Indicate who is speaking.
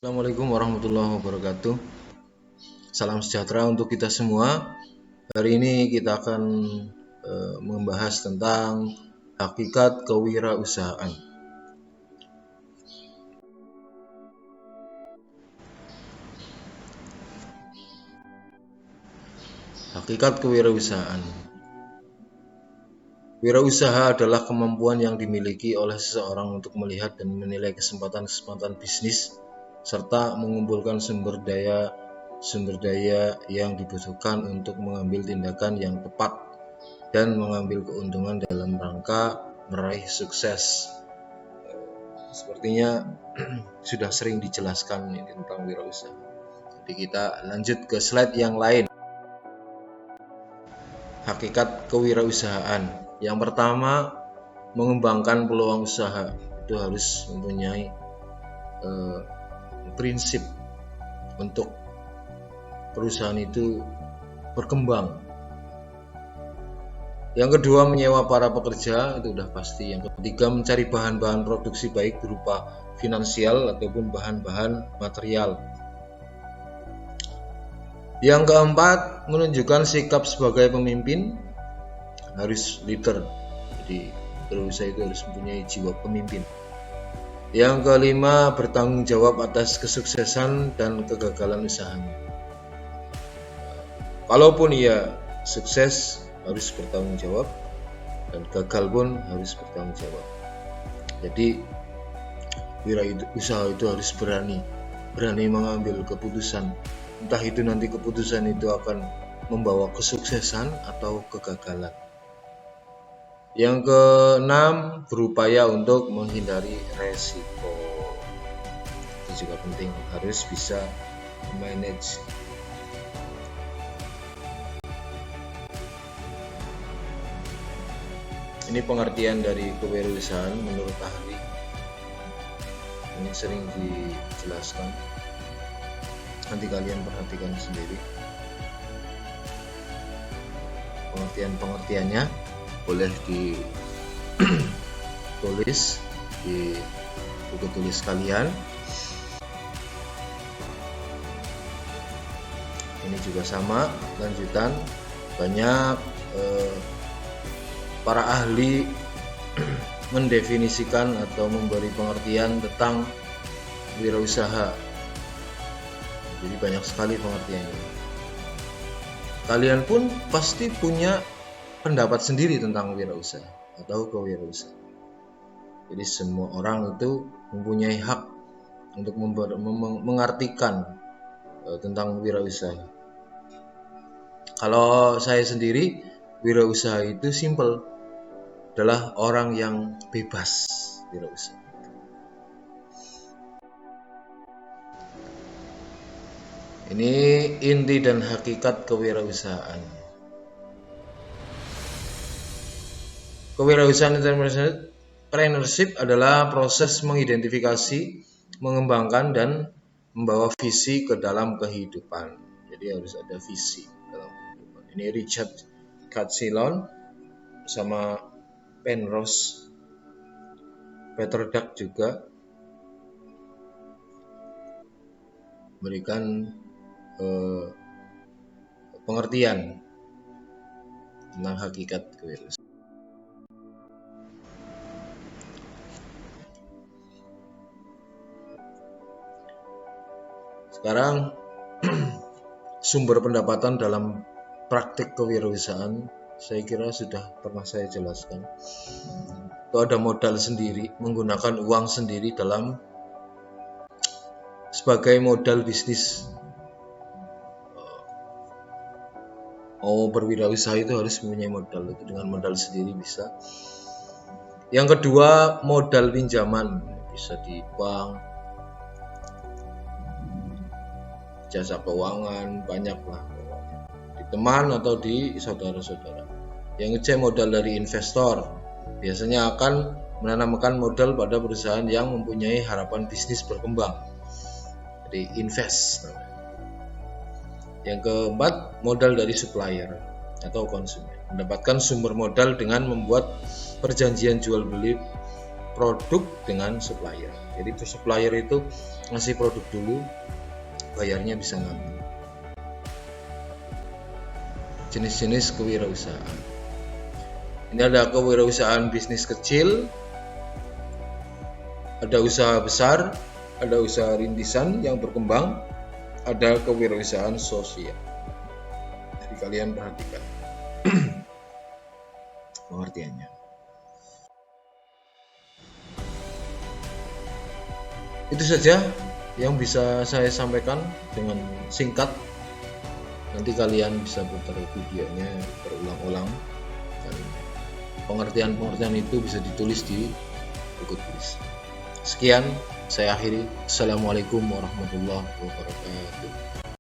Speaker 1: Assalamualaikum warahmatullahi wabarakatuh. Salam sejahtera untuk kita semua. Hari ini kita akan membahas tentang hakikat kewirausahaan. Hakikat kewirausahaan. Wirausaha adalah kemampuan yang dimiliki oleh seseorang untuk melihat dan menilai kesempatan-kesempatan bisnis serta mengumpulkan sumber daya yang dibutuhkan untuk mengambil tindakan yang tepat dan mengambil keuntungan dalam rangka meraih sukses. Sepertinya sudah sering dijelaskan ini tentang wirausaha. Jadi kita lanjut ke slide yang lain. Hakikat kewirausahaan. Yang pertama, mengembangkan peluang usaha. Itu harus mempunyai prinsip untuk perusahaan itu berkembang. Yang kedua, menyewa para pekerja, itu udah pasti. Yang ketiga, mencari bahan-bahan produksi baik berupa finansial ataupun bahan-bahan material. Yang keempat, menunjukkan sikap sebagai pemimpin, harus leader. Jadi berusaha itu harus mempunyai jiwa pemimpin. Yang kelima, bertanggung jawab atas kesuksesan dan kegagalan usahanya. Kalaupun ia sukses, harus bertanggung jawab, dan gagal pun harus bertanggung jawab. Jadi wirausaha itu harus berani mengambil keputusan. Entah itu nanti keputusan itu akan membawa kesuksesan atau kegagalan. Yang keenam, berupaya untuk menghindari resiko. Itu juga penting, harus bisa manage. Ini pengertian dari kewirausahaan menurut ahli. Ini sering dijelaskan. Nanti kalian perhatikan sendiri. Pengertiannya boleh ditulis di buku tulis kalian. Ini juga sama, lanjutan. Banyak para ahli mendefinisikan atau memberi pengertian tentang wirausaha. Jadi banyak sekali pengertiannya. Kalian pun pasti punya pendapat sendiri tentang wirausaha atau kewirausahaan. Jadi semua orang itu mempunyai hak untuk mengartikan tentang wirausaha. Kalau saya sendiri, wirausaha itu simple, adalah orang yang bebas wirausaha. Ini inti dan hakikat kewirausahaan. Kewirausahaan entrepreneurship adalah proses mengidentifikasi, mengembangkan, dan membawa visi ke dalam kehidupan. Jadi harus ada visi dalam kehidupan. Ini Richard Katzilon sama Penrose, Peter Duck juga memberikan pengertian tentang hakikat kewirausahaan. Sekarang sumber pendapatan dalam praktik kewirausahaan saya kira sudah pernah saya jelaskan. Itu ada modal sendiri, menggunakan uang sendiri dalam sebagai modal bisnis. Mau berwirausaha itu harus mempunyai modal, itu dengan modal sendiri bisa. Yang kedua, modal pinjaman, bisa di bank, jasa keuangan, banyak lah, di teman atau di saudara-saudara. Yang ketiga, modal dari investor, biasanya akan menanamkan modal pada perusahaan yang mempunyai harapan bisnis berkembang, jadi invest. Yang keempat, modal dari supplier atau konsumen, mendapatkan sumber modal dengan membuat perjanjian jual beli produk dengan supplier. Jadi supplier itu ngasih produk dulu, bayarnya bisa nanti. Jenis-jenis kewirausahaan. Ini ada kewirausahaan bisnis kecil, ada usaha besar, ada usaha rintisan yang berkembang, ada kewirausahaan sosial. Jadi kalian perhatikan pengertiannya. Itu saja yang bisa saya sampaikan dengan singkat. Nanti kalian bisa putar videonya berulang-ulang. Pengertian-pengertian itu bisa ditulis di buku tulis. Sekian, saya akhiri. Assalamualaikum warahmatullahi wabarakatuh.